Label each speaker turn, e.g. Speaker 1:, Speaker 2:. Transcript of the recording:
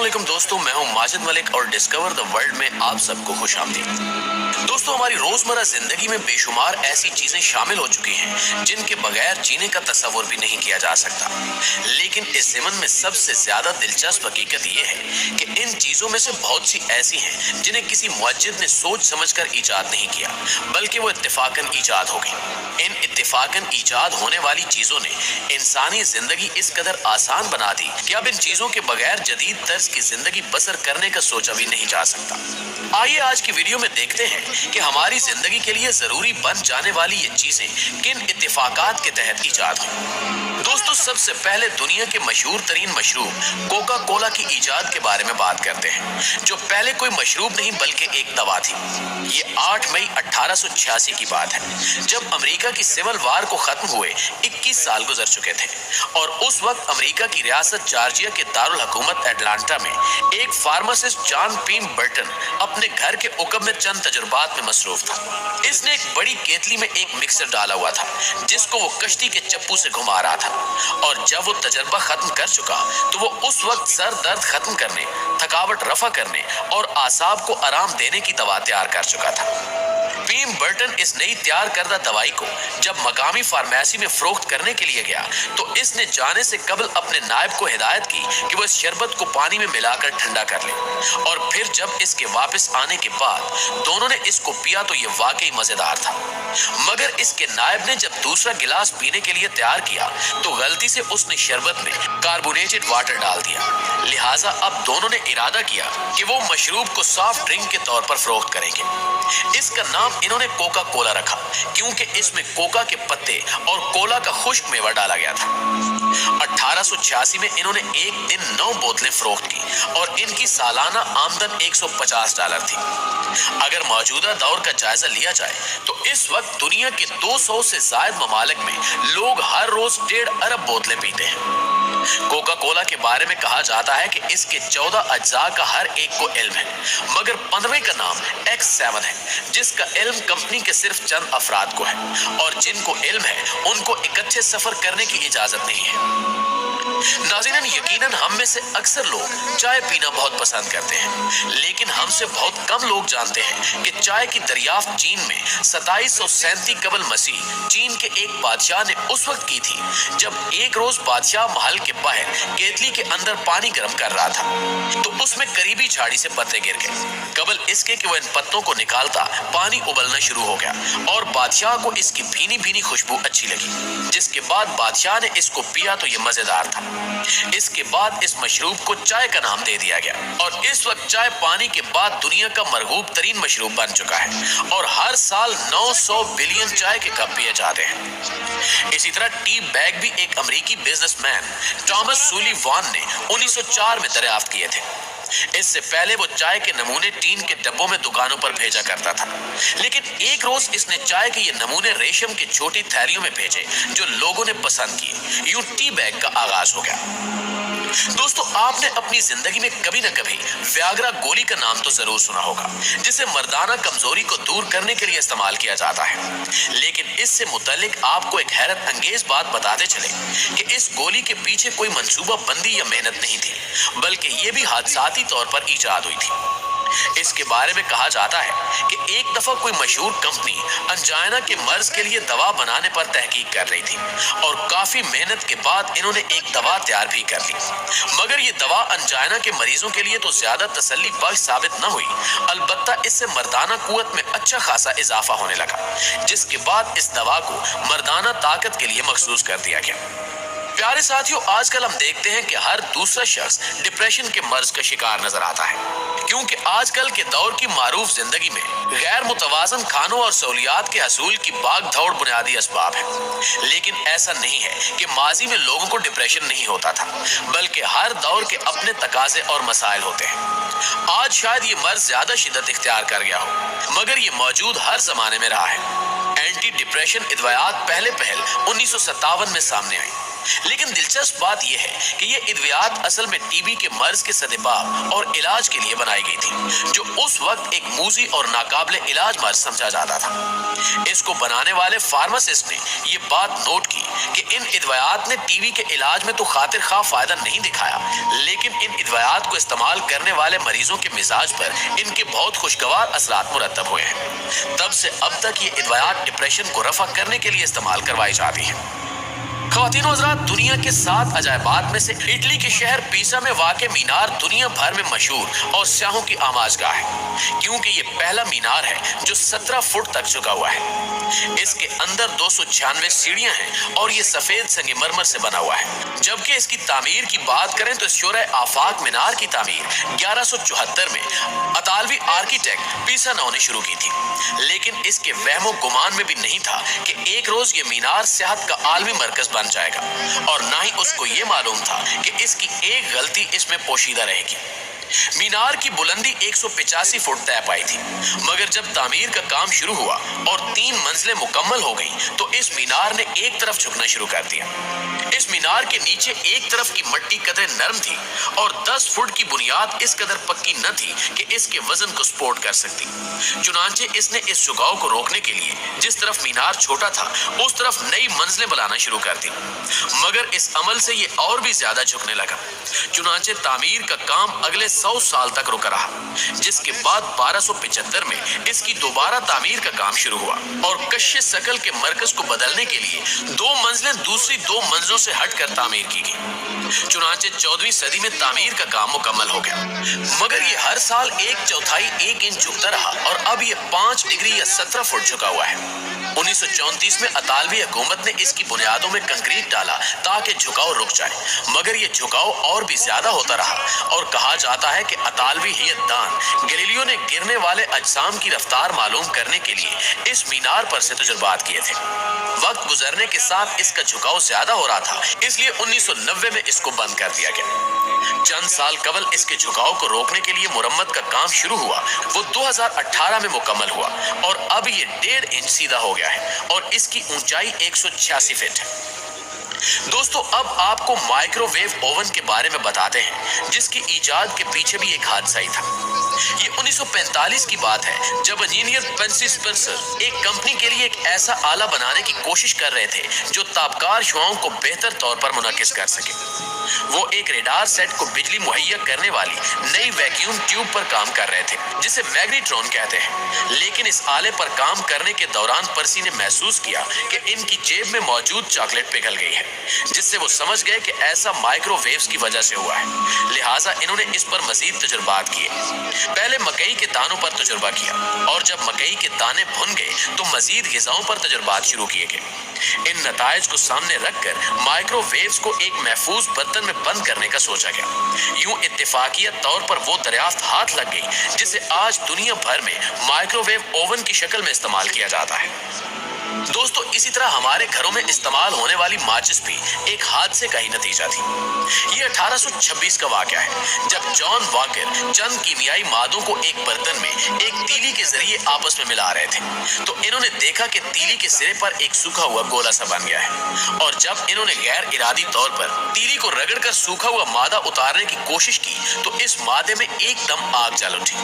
Speaker 1: अस्सलामुअलैकुम दोस्तों, मैं हूं माजिद मलिक और डिस्कवर द वर्ल्ड में आप सबको खुशामदीद। दोस्तों, हमारी रोजमर्रा जिंदगी में बेशुमार ऐसी चीजें शामिल हो चुकी हैं जिनके बगैर जीने का तस्वुर भी नहीं किया जा सकता। लेकिन इस ज़िमन में सबसे ज्यादा दिलचस्प हकीकत ये है कि इन चीजों में से बहुत सी ऐसी हैं जिन्हें किसी मुअज्जिद ने सोच समझकर ईजाद नहीं किया, बल्कि वो इत्तेफाकन ईजाद हो गई। इन इत्तेफाकन ईजाद होने वाली चीजों ने इंसानी जिंदगी इस कदर आसान बना दी कि अब इन चीजों के बगैर जदीद तर्ज की जिंदगी बसर करने का सोचा भी नहीं जा सकता। आइए आज की वीडियो में देखते हैं कि हमारी जिंदगी के लिए जरूरी बन जाने वाली ये चीजें किन इत्तेफाकात के तहत ईजाद हुई। दोस्तों, सबसे पहले दुनिया के मशहूर तरीन मशरूब कोका कोला की ईजाद के बारे में बात करते हैं, जो पहले कोई मशरूब नहीं बल्कि एक दवा थी। ये 8 मई 1886 की बात है, जब अमेरिका की सिविल वार को खत्म हुए 21 साल गुजर चुके थे और उस वक्त अमेरिका की रियासत जॉर्जिया के दारुल हुकूमत एटलांटा में एक फार्मासिस्ट जॉन पी बर्टन अपने घर के उकब में चंद तजुर्बात में मसरूफ था। इसने एक बड़ी केतली में एक मिक्सर डाला हुआ था जिसको वो कश्ती के चप्पू से घुमा रहा था, और जब वो तजर्बा खत्म कर चुका तो वो उस वक्त सर दर्द खत्म करने, थकावट रफा करने और आसाब को आराम देने की दवा तैयार कर चुका था। पीम बर्टन इस नई तैयार करदा दवाई को जब मकामी फार्मेसी में फरोख्त करने के लिए गया तो इसने जाने से कबल अपने नायब को हिदायत की कि वो इस शरबत को पानी में मिलाकर ठंडा कर ले, और फिर जब इसके वापस आने के बाद दोनों ने इसको पिया तो ये वाकई मजेदार था। मगर इसके नायब ने जब दूसरा गिलास पीने के लिए तैयार किया तो गलती से उसने शरबत में कार्बोनेटेड वाटर डाल दिया। लिहाजा अब दोनों ने इरादा किया कि वो मशरूब को सॉफ्ट ड्रिंक के तौर पर फरोख्त करेंगे। इसका नाम इन्होंने कोका कोला रखा क्योंकि इसमें कोका के पत्ते और कोला का खुश्क मेवा डाला गया था। 1886 में इन्होंने एक दिन 9 बोतलें फरोख्त की और इनकी सालाना आमदन $150 थी। अगर मौजूदा दौर का जायजा लिया जाए तो इस वक्त दुनिया के 200 से ज्यादा ममालिक में लोग हर रोज 1.5 अरब बोतलें पीते हैं। कोका कोला के बारे में कहा जाता है कि इसके 14 अज्जा का हर एक को इल्म है, मगर 15वें का नाम X7 है, जिसका इल्म कंपनी के सिर्फ चंद अफराद को है, और जिनको इल्म है उनको इकट्ठे सफर करने की इजाजत नहीं है। नाज़रीन, यकीनन हम में से अक्सर लोग चाय पीना बहुत पसंद करते हैं, लेकिन हमसे बहुत कम लोग जानते हैं कि चाय की दरियाफ्त चीन में 2737 कबल मसीह चीन के एक बादशाह ने उस वक्त की थी जब एक रोज बादशाह महल के बाहर केतली के अंदर पानी गर्म कर रहा था तो उसमें करीबी झाड़ी से पत्ते गिर गए। कबल इसके कि वह इन पत्तों को निकालता पानी उबलना शुरू हो गया और बादशाह को इसकी भीनी भीनी खुशबू अच्छी लगी, जिसके बाद बादशाह ने इसको पिया तो ये मजेदार था। इसके बाद इस मशरूब को चाय का नाम दे दिया गया और इस वक्त चाय पानी के बाद दुनिया का मरगूब तरीन मशरूब बन चुका है और हर साल 900 बिलियन चाय के कप पिए जाते हैं। इसी तरह टी बैग भी एक अमेरिकी बिजनेसमैन थॉमस सुलीवान ने 1904 में दरियाफ्त किए थे। इससे पहले वो चाय के नमूने टीन के डब्बों में दुकानों पर भेजा करता था, लेकिन एक रोज इसने चाय के ये नमूने रेशम की छोटी थैलियों में भेजे जो लोगों ने पसंद किए। यूं टी बैग का आगाज हो गया। दोस्तों, आपने अपनी जिंदगी में कभी न कभी व्याग्रा गोली का नाम तो जरूर सुना होगा, जिसे मर्दाना कमजोरी को दूर करने के लिए इस्तेमाल किया जाता है। लेकिन इससे मुतालिक आपको एक हैरत अंगेज बात बताते चले कि इस गोली के पीछे कोई मंसूबा बंदी या मेहनत नहीं थी, बल्कि ये भी हादसाती तौर पर ईजाद हुई थी। इसके बारे में कहा जाता है कि एक दफा कोई मशहूर कंपनी अंजाइना के मर्ज के लिए दवा बनाने पर तहकीक कर रही थी और काफी मेहनत के बाद इन्होंने एक दवा तैयार भी कर ली, मगर ये दवा अंजाइना के मरीजों के लिए तो ज्यादा तसल्ली बख्श साबित न हुई, अलबत्ता इससे मर्दाना कुव्वत में अच्छा खासा इजाफा होने लगा, जिसके बाद इस दवा को मर्दाना ताकत के लिए मखसूस कर दिया गया। प्यारे साथियों, आजकल हम देखते हैं कि हर दूसरा शख्स डिप्रेशन के मर्ज का शिकार नजर आता है, क्योंकि आजकल के दौर की मारूफ जिंदगी में गैर मुतवाजन खानों और सहूलियात के हसूल की भाग दौड़ बुनियादी असबाब है। लेकिन ऐसा नहीं है कि माजी में लोगों को डिप्रेशन नहीं होता था, बल्कि हर दौर के अपने तकाजे और मसाइल होते हैं। आज शायद ये मर्ज ज्यादा शिद्दत इख्तियार कर गया हो, मगर ये मौजूद हर जमाने में रहा है। اینٹی ڈپریشن ادویات پہلے 1957 میں سامنے آئی، لیکن دلچسپ بات یہ ہے کہ یہ ادویات اصل میں ٹی بی کے مرض کے سدباب اور علاج کے لیے بنائی گئی تھی، جو اس وقت ایک موذی اور ناقابل علاج مرض سمجھا جاتا تھا۔ اس کو بنانے والے فارماسسٹ نے یہ بات نوٹ کی کہ ان ادویات نے ٹی بی کے علاج میں تو خاطر خواہ فائدہ نہیں دکھایا، لیکن ان ادویات کو استعمال کرنے والے مریضوں کے مزاج پر ان کے بہت خوشگوار اثرات مرتب ہوئے ہیں۔ تب سے اب تک یہ ادویات ڈپریشن کو رفع کرنے کے لیے استعمال کروائی جاتی ہیں۔ خواتین و حضرات، دنیا کے 7 عجائبات میں سے اٹلی کے شہر پیسا میں واقع مینار دنیا بھر میں مشہور اور سیاحوں کی آماجگاہ ہے، کیونکہ یہ پہلا مینار ہے جو 17 فٹ تک جھکا ہوا ہے۔ اس کے اندر 296 سیڑھیاں ہیں اور یہ سفید سنگ مرمر سے بنا ہوا ہے، جبکہ اس کی تعمیر کی بات کریں تو اس شورۂ آفاق مینار کی تعمیر 1174 میں اطالوی آرکیٹیکٹ پیسانو نے شروع کی تھی، لیکن اس کے وہم و گمان میں بھی نہیں تھا کہ ایک روز یہ مینار سیاحت کا عالمی مرکز بن جائے گا، اور نہ ہی اس کو یہ معلوم تھا کہ اس کی ایک غلطی اس میں پوشیدہ رہے گی۔ مینار کی بلندی 185 فٹ طے پائی تھی، مگر جب تعمیر کا کام شروع ہوا اور 3 منزلیں مکمل ہو گئیں تو اس مینار نے ایک طرف جھکنا شروع کر دیا۔ اس مینار کے نیچے ایک طرف کی مٹی قدرے نرم تھی اور 10 فٹ کی بنیاد اس قدر پکی نہ تھی کہ اس کے وزن کو سپورٹ کر سکتی۔ چنانچہ اس نے اس جھکاؤ کو روکنے کے لیے جس طرف مینار چھوٹا تھا اس طرف نئی منزلیں بنانا شروع کر دی، مگر اس عمل سے یہ اور بھی زیادہ جھکنے لگا۔ چنانچہ تعمیر کا کام اگلے 100 سال تک رکا رہا، جس کے بعد 1275 میں اس کی دوبارہ تعمیر کا کام شروع ہوا اور کش ثقل کے مرکز کو بدلنے کے لیے 2 منزلیں دوسری 2 منزلوں سے ہٹ کر تعمیر کی گئی۔ چنانچہ 14ویں صدی میں تعمیر کا کام مکمل ہو گیا، مگر یہ ہر سال 1/4 1 انچ جھکتا رہا اور اب یہ 5 ڈگری یا 17 فٹ جھکا ہوا ہے۔ 1934 میں اطالوی حکومت نے اس کی بنیادوں میں کنکریٹ ڈالا تاکہ جھکاؤ رک جائے، مگر یہ جھکاؤ اور بھی زیادہ ہوتا رہا اور کہا جاتا ہے کہ اطالوی ہیئت دان گلیلیو نے گرنے والے اجسام کی رفتار معلوم کرنے کے لیے اس مینار پر سے تجربات کیے تھے۔ وقت گزرنے کے ساتھ اس کا جھکاؤ زیادہ ہو رہا تھا، اس لیے 1990 میں اس کو بند کر دیا گیا۔ چند سال قبل اس کے جھکاؤ کو روکنے کے لیے مرمت کا کام شروع ہوا، وہ 2018 میں مکمل ہوا اور اب یہ 1.5 انچ سیدھا ہو گیا ہے اور اس کی اونچائی 186 فٹ ہے۔ دوستو، اب آپ کو مائکرو ویو اوون کے بارے میں بتاتے ہیں، جس کی ایجاد کے پیچھے بھی ایک حادثہ ہی تھا۔ یہ 1945 کی بات ہے، جب انجینئر پنسی اسپنسر ایک کمپنی کے لیے ایک ایسا آلہ بنانے کی کوشش کر رہے تھے جو تابکار شعاؤں کو بہتر طور پر منعکس کر سکے۔ وہ ایک ریڈار سیٹ کو بجلی مہیا کرنے والی نئی ویکیوم ٹیوب پر کام کر رہے تھے، جسے میگنیٹرون کہتے ہیں، لیکن اس آلے پر کام کرنے کے دوران پرسی نے محسوس کیا کہ ان کی جیب میں موجود چاکلیٹ پگھل گئی ہے، جس سے وہ سمجھ گئے کہ ایسا مائکرو ویوز کی وجہ سے ہوا ہے۔ لہٰذا انہوں نے اس پر مزید تجربات کیے۔ پہلے مکئی کے دانوں پر تجربہ کیا اور جب مکئی کے دانے بھن گئے تو مزید غذاؤں پر تجربات شروع کیے گئے۔ ان نتائج کو سامنے رکھ کر مائکرو ویوز کو ایک محفوظ برتن میں بند کرنے کا سوچا گیا۔ یوں اتفاقیت طور پر وہ دریافت ہاتھ لگ گئی جسے آج دنیا بھر میں مائکرو ویو اوون کی شکل میں استعمال کیا جاتا ہے۔ دوستو، اسی طرح ہمارے گھروں میں استعمال ہونے والی ماچس بھی ایک حادثے کا ہی نتیجہ تھی۔ یہ 1826 کا واقعہ ہے، جب جان واکر چند کیمیائی مادوں کو ایک برتن میں ایک تیلی کے ذریعے آپس میں ملا رہے تھے، تو انہوں نے دیکھا کہ تیلی کے سرے پر ایک سوکھا ہوا گولا سا بن گیا ہے، اور جب انہوں نے غیر ارادی طور پر تیلی کو رگڑ کر سوکھا ہوا مادہ اتارنے کی کوشش کی تو اس مادے میں ایک دم آگ جل اٹھی۔